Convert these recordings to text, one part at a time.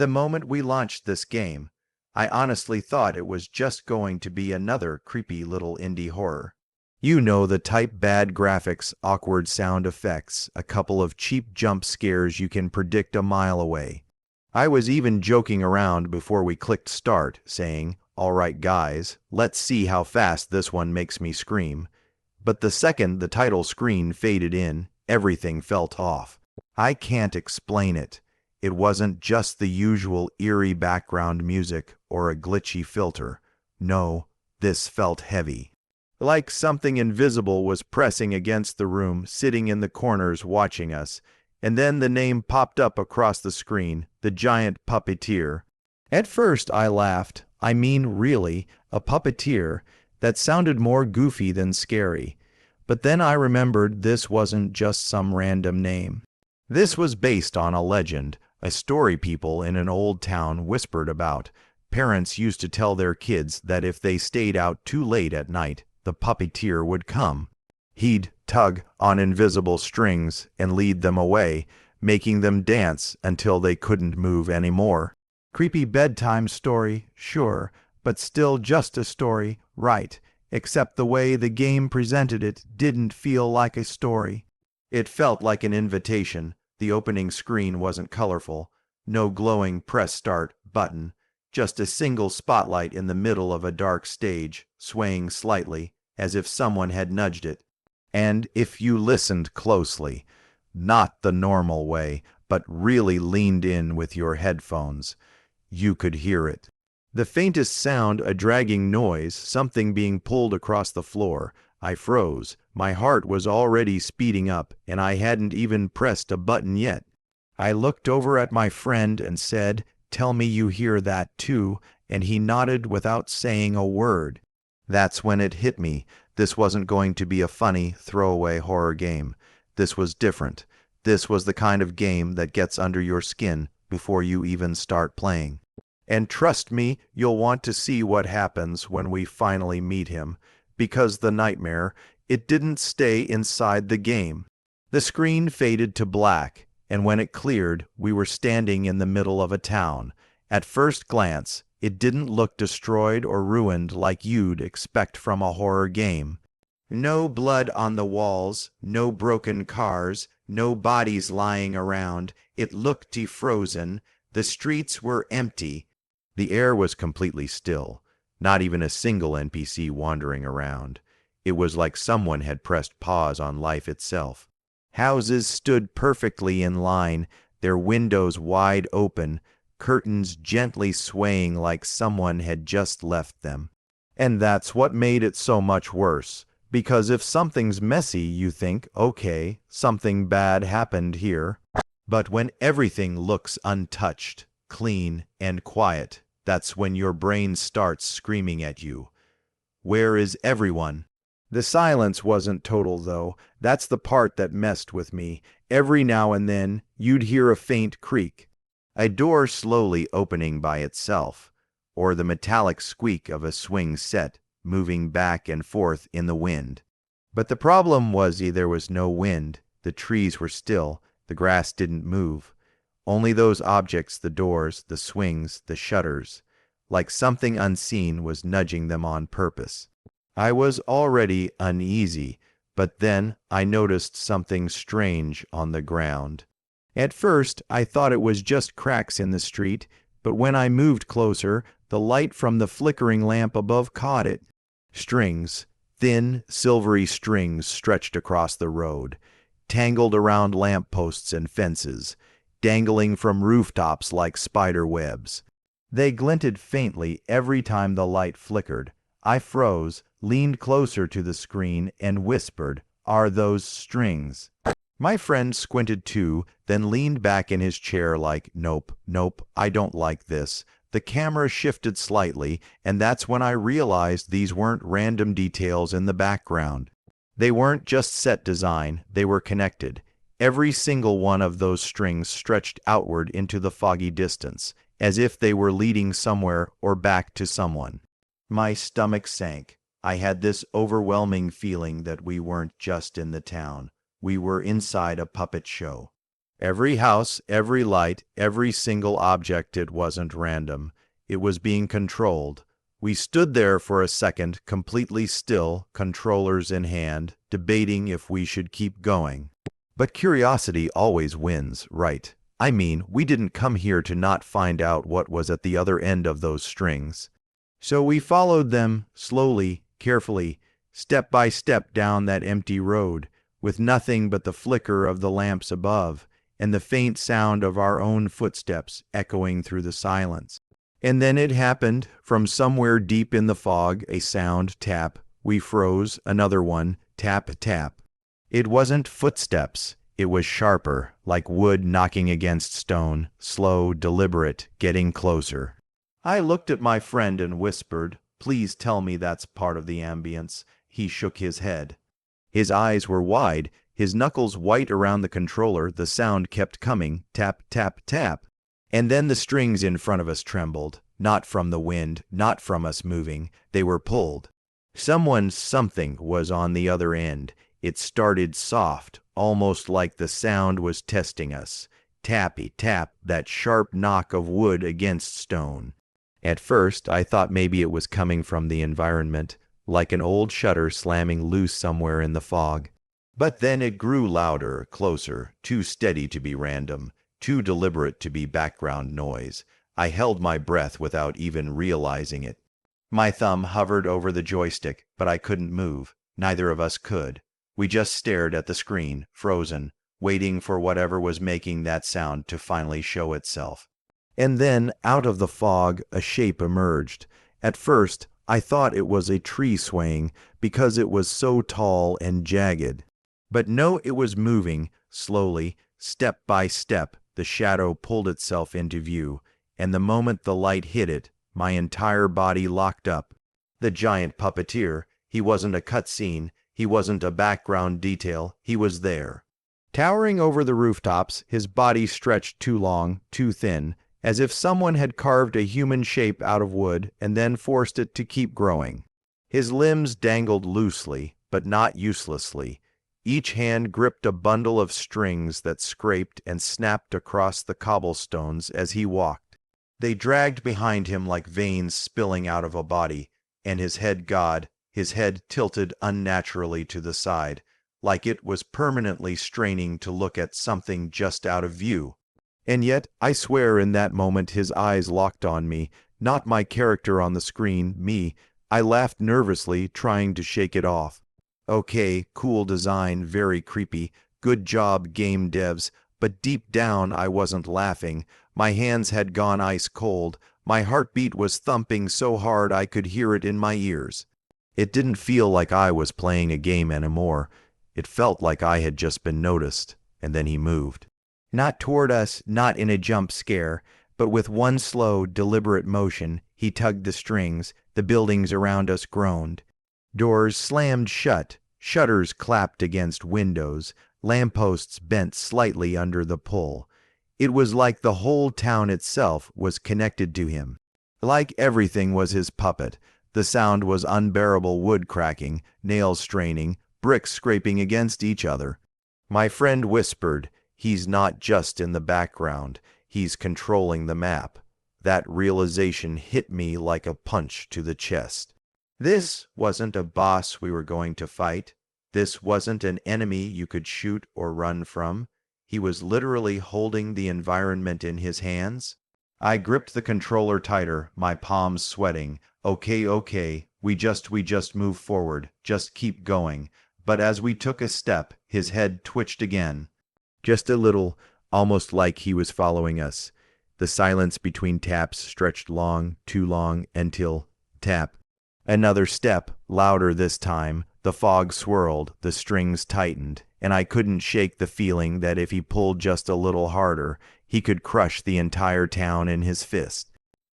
The moment we launched this game, I honestly thought it was just going to be another creepy little indie horror. You know the type: bad graphics, awkward sound effects, a couple of cheap jump scares you can predict a mile away. I was even joking around before we clicked start, saying, "All right, guys, let's see how fast this one makes me scream." But the second the title screen faded in, everything felt off. I can't explain it. It wasn't just the usual eerie background music or a glitchy filter. No, this felt heavy. Like something invisible was pressing against the room, sitting in the corners watching us. And then the name popped up across the screen, the giant Puppeteer. At first I laughed. I mean, really, a puppeteer? That sounded more goofy than scary. But then I remembered this wasn't just some random name. This was based on a legend, a story people in an old town whispered about. Parents used to tell their kids that if they stayed out too late at night, the puppeteer would come. He'd tug on invisible strings and lead them away, making them dance until they couldn't move anymore. Creepy bedtime story, sure, but still just a story, right? Except the way the game presented it didn't feel like a story. It felt like an invitation. The opening screen wasn't colorful. No glowing press start button. Just a single spotlight in the middle of a dark stage, swaying slightly, as if someone had nudged it. And if you listened closely, not the normal way, but really leaned in with your headphones, you could hear it. The faintest sound, a dragging noise, something being pulled across the floor. I froze. My heart was already speeding up, and I hadn't even pressed a button yet. I looked over at my friend and said, "Tell me you hear that too," and he nodded without saying a word. That's when it hit me. This wasn't going to be a funny, throwaway horror game. This was different. This was the kind of game that gets under your skin before you even start playing. And trust me, you'll want to see what happens when we finally meet him, because the nightmare, it didn't stay inside the game. The screen faded to black, and when it cleared, we were standing in the middle of a town. At first glance, it didn't look destroyed or ruined like you'd expect from a horror game. No blood on the walls, no broken cars, no bodies lying around. It looked defrozen. The streets were empty. The air was completely still. Not even a single NPC wandering around. It was like someone had pressed pause on life itself. Houses stood perfectly in line, their windows wide open, curtains gently swaying like someone had just left them. And that's what made it so much worse, because if something's messy, you think, okay, something bad happened here. But when everything looks untouched, clean, and quiet, that's when your brain starts screaming at you. Where is everyone? The silence wasn't total, though. That's the part that messed with me. Every now and then, you'd hear a faint creak, a door slowly opening by itself, or the metallic squeak of a swing set moving back and forth in the wind. But the problem was there was no wind. The trees were still. The grass didn't move. Only those objects, the doors, the swings, the shutters, like something unseen was nudging them on purpose. I was already uneasy, but then I noticed something strange on the ground. At first, I thought it was just cracks in the street, but when I moved closer, the light from the flickering lamp above caught it. Strings, thin, silvery strings stretched across the road, tangled around lamp posts and fences, dangling from rooftops like spider webs. They glinted faintly every time the light flickered. I froze, leaned closer to the screen, and whispered, "Are those strings?" My friend squinted too, then leaned back in his chair like, "Nope, nope, I don't like this." The camera shifted slightly, and that's when I realized these weren't random details in the background. They weren't just set design, they were connected. Every single one of those strings stretched outward into the foggy distance, as if they were leading somewhere or back to someone. My stomach sank. I had this overwhelming feeling that we weren't just in the town. We were inside a puppet show. Every house, every light, every single object, it wasn't random. It was being controlled. We stood there for a second, completely still, controllers in hand, debating if we should keep going. But curiosity always wins, right? I mean, we didn't come here to not find out what was at the other end of those strings. So we followed them, slowly, carefully, step by step down that empty road, with nothing but the flicker of the lamps above, and the faint sound of our own footsteps echoing through the silence. And then it happened, from somewhere deep in the fog, a sound, tap. We froze, another one, tap, tap. It wasn't footsteps. It was sharper, like wood knocking against stone, slow, deliberate, getting closer. I looked at my friend and whispered, "Please tell me that's part of the ambience." He shook his head. His eyes were wide, his knuckles white around the controller. The sound kept coming, tap, tap, tap. And then the strings in front of us trembled, not from the wind, not from us moving. They were pulled. Something was on the other end. It started soft, almost like the sound was testing us. Tappy, tap, that sharp knock of wood against stone. At first, I thought maybe it was coming from the environment, like an old shutter slamming loose somewhere in the fog. But then it grew louder, closer, too steady to be random, too deliberate to be background noise. I held my breath without even realizing it. My thumb hovered over the joystick, but I couldn't move. Neither of us could. We just stared at the screen, frozen, waiting for whatever was making that sound to finally show itself. And then, out of the fog, a shape emerged. At first, I thought it was a tree swaying because it was so tall and jagged. But no, it was moving, slowly, step by step. The shadow pulled itself into view, and the moment the light hit it, my entire body locked up. The giant puppeteer, he wasn't a cutscene, he wasn't a background detail, he was there. Towering over the rooftops, his body stretched too long, too thin, as if someone had carved a human shape out of wood and then forced it to keep growing. His limbs dangled loosely, but not uselessly. Each hand gripped a bundle of strings that scraped and snapped across the cobblestones as he walked. They dragged behind him like veins spilling out of a body, and his head his head tilted unnaturally to the side, like it was permanently straining to look at something just out of view. And yet, I swear in that moment his eyes locked on me, not my character on the screen, me. I laughed nervously, trying to shake it off. Okay, cool design, very creepy. Good job, game devs. But deep down, I wasn't laughing. My hands had gone ice cold. My heartbeat was thumping so hard I could hear it in my ears. It didn't feel like I was playing a game anymore. It felt like I had just been noticed. And then he moved. Not toward us, not in a jump scare, but with one slow, deliberate motion, he tugged the strings. The buildings around us groaned. Doors slammed shut, shutters clapped against windows, lampposts bent slightly under the pull. It was like the whole town itself was connected to him. Like everything was his puppet. The sound was unbearable wood cracking, nails straining, bricks scraping against each other. My friend whispered, "He's not just in the background, he's controlling the map." That realization hit me like a punch to the chest. This wasn't a boss we were going to fight. This wasn't an enemy you could shoot or run from. He was literally holding the environment in his hands. I gripped the controller tighter, my palms sweating. Okay, we just move forward, just keep going. But as we took a step, his head twitched again. Just a little, almost like he was following us. The silence between taps stretched long, too long, until tap. Another step, louder this time. The fog swirled, the strings tightened, and I couldn't shake the feeling that if he pulled just a little harder, he could crush the entire town in his fist.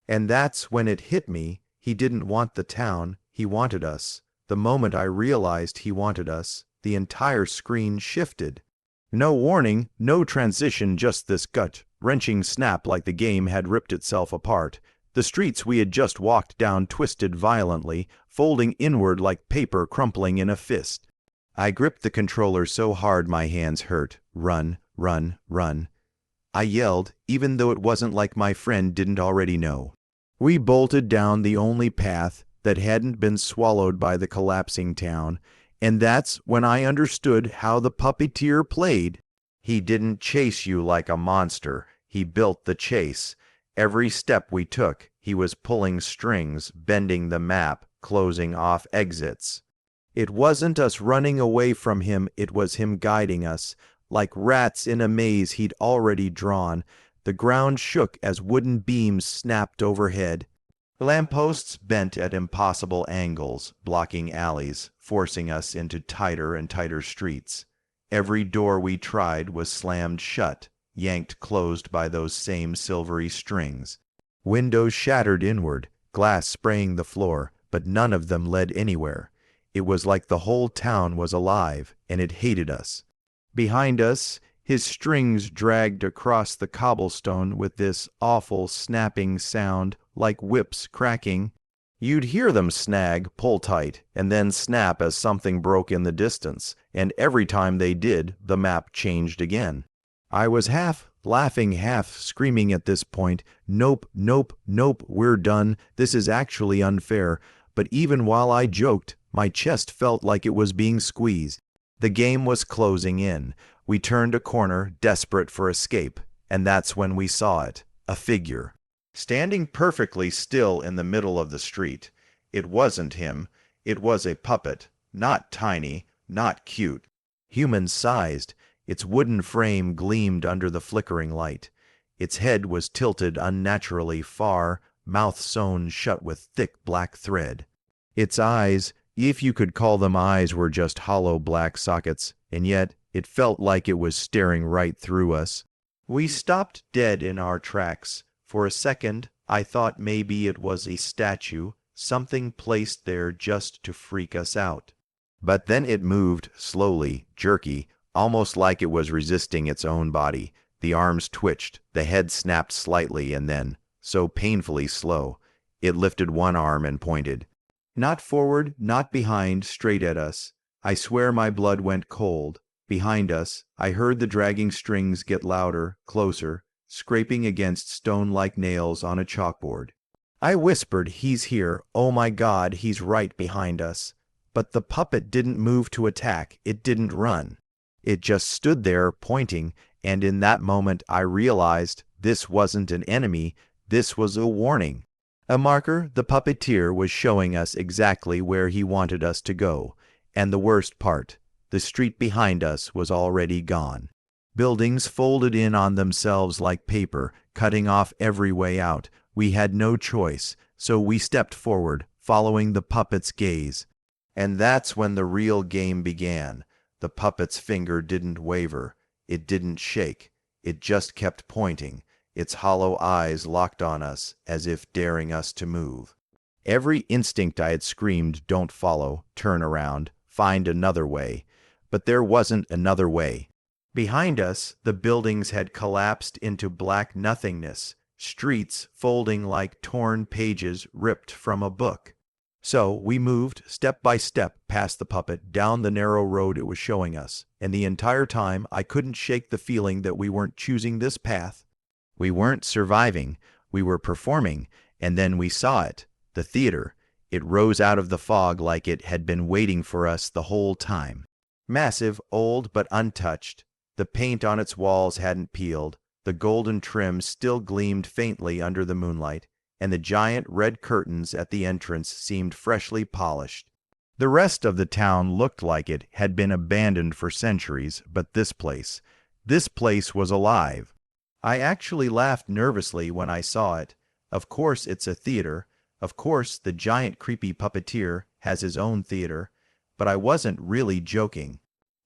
And that's when it hit me. He didn't want the town, he wanted us. The moment I realized he wanted us, the entire screen shifted. No warning, no transition, just this gut-wrenching snap like the game had ripped itself apart. The streets we had just walked down twisted violently, folding inward like paper crumpling in a fist. I gripped the controller so hard my hands hurt. Run, run, run. I yelled, even though it wasn't like my friend didn't already know. We bolted down the only path that hadn't been swallowed by the collapsing town, and that's when I understood how the puppeteer played. He didn't chase you like a monster. He built the chase. Every step we took, he was pulling strings, bending the map, closing off exits. It wasn't us running away from him, it was him guiding us. Like rats in a maze he'd already drawn, the ground shook as wooden beams snapped overhead. Lampposts bent at impossible angles, blocking alleys, forcing us into tighter and tighter streets. Every door we tried was slammed shut, yanked closed by those same silvery strings. Windows shattered inward, glass spraying the floor, but none of them led anywhere. It was like the whole town was alive, and it hated us. Behind us, his strings dragged across the cobblestone with this awful snapping sound, like whips cracking. You'd hear them snag, pull tight, and then snap as something broke in the distance, and every time they did, the map changed again. I was half laughing, half screaming at this point, "Nope, nope, nope, we're done. This is actually unfair." But even while I joked, my chest felt like it was being squeezed. The game was closing in. We turned a corner, desperate for escape, and that's when we saw it, a figure, standing perfectly still in the middle of the street. It wasn't him. It was a puppet, not tiny, not cute. Human-sized, its wooden frame gleamed under the flickering light. Its head was tilted unnaturally far, mouth sewn shut with thick black thread. Its eyes, if you could call them eyes, were just hollow black sockets, and yet it felt like it was staring right through us. We stopped dead in our tracks. For a second, I thought maybe it was a statue, something placed there just to freak us out. But then it moved, slowly, jerky, almost like it was resisting its own body. The arms twitched, the head snapped slightly, and then, so painfully slow, it lifted one arm and pointed. Not forward, not behind, straight at us. I swear my blood went cold. Behind us, I heard the dragging strings get louder, closer, scraping against stone-like nails on a chalkboard. I whispered, "He's here. Oh my God, he's right behind us." But the puppet didn't move to attack. It didn't run. It just stood there, pointing, and in that moment I realized this wasn't an enemy, this was a warning. A marker. The puppeteer was showing us exactly where he wanted us to go. And the worst part, the street behind us was already gone. Buildings folded in on themselves like paper, cutting off every way out. We had no choice, so we stepped forward, following the puppet's gaze. And that's when the real game began. The puppet's finger didn't waver. It didn't shake. It just kept pointing, its hollow eyes locked on us, as if daring us to move. Every instinct I had screamed, "Don't follow, turn around, find another way." But there wasn't another way. Behind us, the buildings had collapsed into black nothingness, streets folding like torn pages ripped from a book. So we moved step by step past the puppet, down the narrow road it was showing us, and the entire time I couldn't shake the feeling that we weren't choosing this path. We weren't surviving, we were performing, and then we saw it, the theater. It rose out of the fog like it had been waiting for us the whole time. Massive, old but untouched. The paint on its walls hadn't peeled, the golden trim still gleamed faintly under the moonlight, and the giant red curtains at the entrance seemed freshly polished. The rest of the town looked like it had been abandoned for centuries, but this place was alive. I actually laughed nervously when I saw it. Of course it's a theater. Of course the giant creepy puppeteer has his own theater. But I wasn't really joking.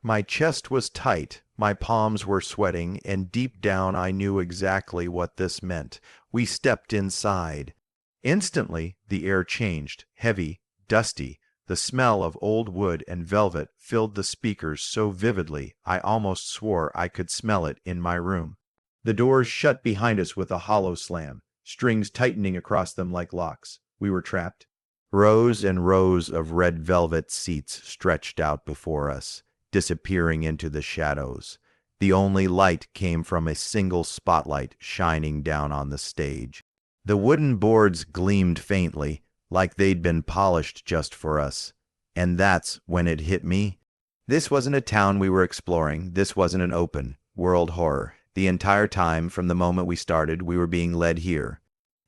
My chest was tight, my palms were sweating, and deep down I knew exactly what this meant. We stepped inside. Instantly the air changed, heavy, dusty. The smell of old wood and velvet filled the speakers so vividly I almost swore I could smell it in my room. The doors shut behind us with a hollow slam, strings tightening across them like locks. We were trapped. Rows and rows of red velvet seats stretched out before us, disappearing into the shadows. The only light came from a single spotlight shining down on the stage. The wooden boards gleamed faintly, like they'd been polished just for us. And that's when it hit me. This wasn't a town we were exploring. This wasn't an open world horror. The entire time, from the moment we started, we were being led here.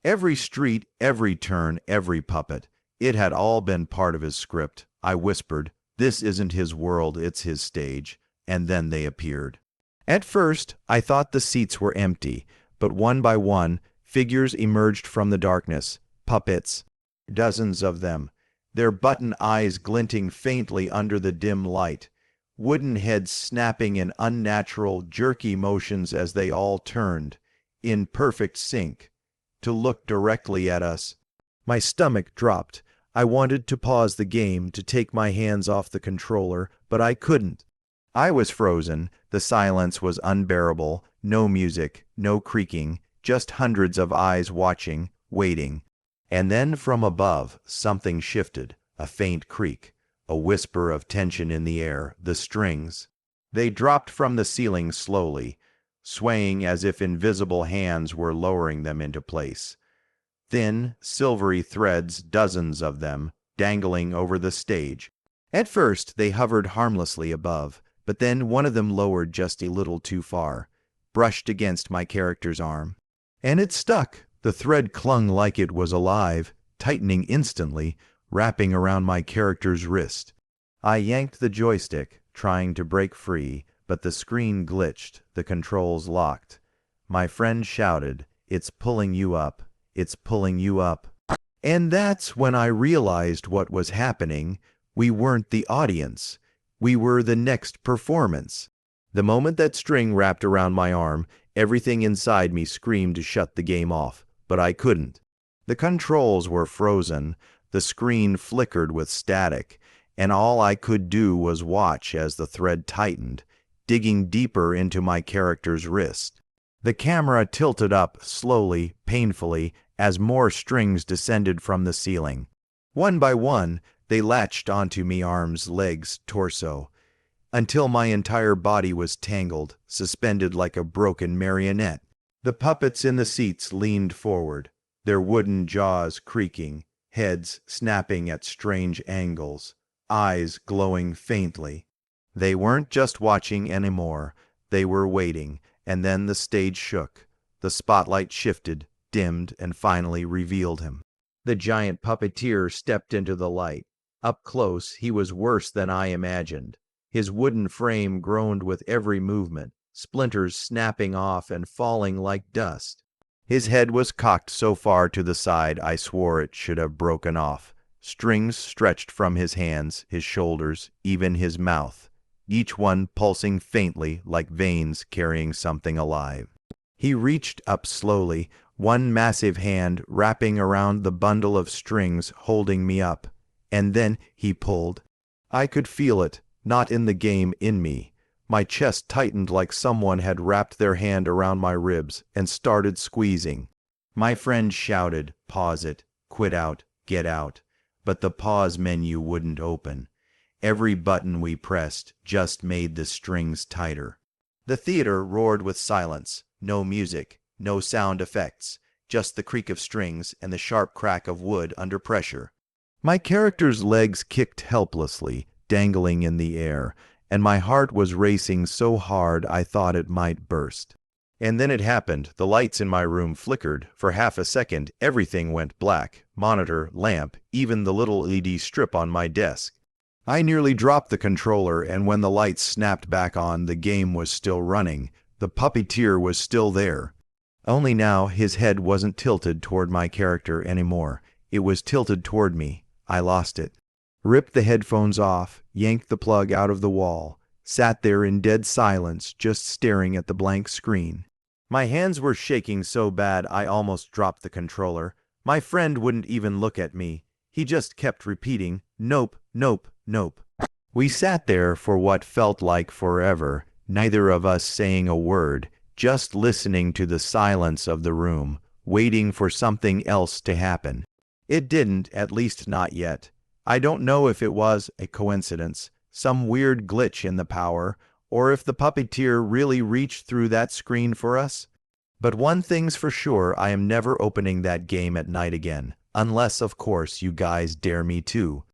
Every street, every turn, every puppet. It had all been part of his script. I whispered, "This isn't his world, it's his stage." And then they appeared. At first, I thought the seats were empty, but one by one, figures emerged from the darkness. Puppets. Dozens of them. Their button eyes glinting faintly under the dim light. Wooden heads snapping in unnatural, jerky motions as they all turned, in perfect sync, to look directly at us. My stomach dropped. I wanted to pause the game, to take my hands off the controller, but I couldn't. I was frozen. The silence was unbearable. No music, no creaking, just hundreds of eyes watching, waiting. And then from above, something shifted, a faint creak, a whisper of tension in the air, the strings. They dropped from the ceiling slowly, swaying as if invisible hands were lowering them into place. Thin, silvery threads, dozens of them, dangling over the stage. At first, they hovered harmlessly above, but then one of them lowered just a little too far, brushed against my character's arm. And it stuck. The thread clung like it was alive, tightening instantly, wrapping around my character's wrist. I yanked the joystick, trying to break free, but the screen glitched, the controls locked. My friend shouted, "It's pulling you up. It's pulling you up." And that's when I realized what was happening. We weren't the audience. We were the next performance. The moment that string wrapped around my arm, everything inside me screamed to shut the game off, but I couldn't. The controls were frozen, the screen flickered with static, and all I could do was watch as the thread tightened, digging deeper into my character's wrist. The camera tilted up slowly, painfully, as more strings descended from the ceiling. One by one, they latched onto me, arms, legs, torso, until my entire body was tangled, suspended like a broken marionette. The puppets in the seats leaned forward, their wooden jaws creaking, heads snapping at strange angles, eyes glowing faintly. They weren't just watching anymore, they were waiting, and then the stage shook. The spotlight shifted, dimmed, and finally revealed him. The giant puppeteer stepped into the light. Up close, he was worse than I imagined. His wooden frame groaned with every movement, splinters snapping off and falling like dust. His head was cocked so far to the side I swore it should have broken off. Strings stretched from his hands, his shoulders, even his mouth, each one pulsing faintly like veins carrying something alive. He reached up slowly, one massive hand wrapping around the bundle of strings holding me up, and then he pulled. I could feel it. Not in the game, in me. My chest tightened like someone had wrapped their hand around my ribs and started squeezing. My friend shouted, "Pause it, quit out, get out." But the pause menu wouldn't open. Every button we pressed just made the strings tighter. The theater roared with silence. No music, no sound effects, just the creak of strings and the sharp crack of wood under pressure. My character's legs kicked helplessly, dangling in the air, and my heart was racing so hard I thought it might burst. And then it happened. The lights in my room flickered. For half a second, everything went black. Monitor, lamp, even the little LED strip on my desk. I nearly dropped the controller, and when the lights snapped back on, the game was still running. The puppeteer was still there. Only now his head wasn't tilted toward my character anymore. It was tilted toward me. I lost it. Ripped the headphones off, yanked the plug out of the wall, sat there in dead silence, just staring at the blank screen. My hands were shaking so bad I almost dropped the controller. My friend wouldn't even look at me. He just kept repeating, "Nope, nope, nope." We sat there for what felt like forever, neither of us saying a word, just listening to the silence of the room, waiting for something else to happen. It didn't, at least not yet. I don't know if it was a coincidence, some weird glitch in the power, or if the puppeteer really reached through that screen for us. But one thing's for sure, I am never opening that game at night again. Unless, of course, you guys dare me to.